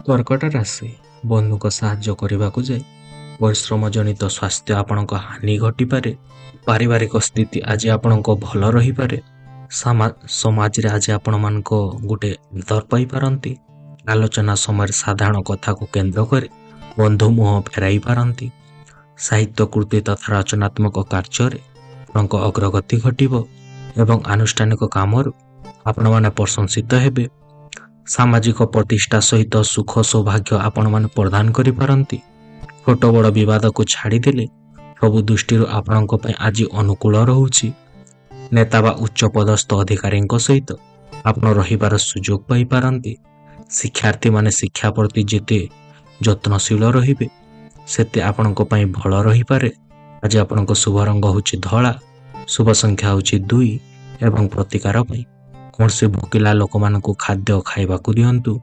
କର୍କଟ ରାଶି ବନ୍ଧୁଙ୍କ ସାହାଯ୍ୟ କରିବାକୁ ଯାଇ ପରିଶ୍ରମ ଜନିତ ସ୍ୱାସ୍ଥ୍ୟ ଆପଣଙ୍କ ହାନି ଘଟିପାରେ। ପାରିବାରିକ ସ୍ଥିତି ଆଜି ଆପଣଙ୍କ ଭଲ ରହିପାରେ। ସମାଜରେ ଆଜି ଆପଣମାନଙ୍କ ଗୋଟେ ଆଦର ପାଇପାରନ୍ତି। ଆଲୋଚନା ସମୟରେ ସାଧାରଣ କଥାକୁ କେନ୍ଦ୍ର କରି ବନ୍ଧୁ ମୁହଁ ଫେରାଇ ପାରନ୍ତି। ସାହିତ୍ୟ କୃତି ତଥା ରଚନାତ୍ମକ କାର୍ଯ୍ୟରେ ଆପଣଙ୍କ ଅଗ୍ରଗତି ଘଟିବ ଏବଂ ଆନୁଷ୍ଠାନିକ କାମରୁ ଆପଣମାନେ ପ୍ରଶଂସିତ ହେବେ। ସାମାଜିକ ପ୍ରତିଷ୍ଠା ସହିତ ସୁଖ ସୌଭାଗ୍ୟ ଆପଣମାନେ ପ୍ରଦାନ କରିପାରନ୍ତି। ଛୋଟ ବଡ଼ ବିବାଦକୁ ଛାଡ଼ିଦେଲେ ସବୁ ଦୃଷ୍ଟିରୁ ଆପଣଙ୍କ ପାଇଁ ଆଜି ଅନୁକୂଳ ରହୁଛି। ନେତା ବା ଉଚ୍ଚ ପଦସ୍ଥ ଅଧିକାରୀଙ୍କ ସହିତ ଆପଣ ରହିବାର ସୁଯୋଗ ପାଇପାରନ୍ତି। ଶିକ୍ଷାର୍ଥୀମାନେ ଶିକ୍ଷା ପ୍ରତି ଯେତେ ଯତ୍ନଶୀଳ ରହିବେ ସେତେ ଆପଣଙ୍କ ପାଇଁ ଭଲ ରହିପାରେ। ଆଜି ଆପଣଙ୍କ ଶୁଭ ରଙ୍ଗ ହେଉଛି ଧଳା, ଶୁଭ ସଂଖ୍ୟା ହେଉଛି 2 ଏବଂ ପ୍ରତିକାର ପାଇଁ କୌଣସି ଭୋକିଲା ଲୋକମାନଙ୍କୁ ଖାଦ୍ୟ ଖାଇବାକୁ ଦିଅନ୍ତୁ।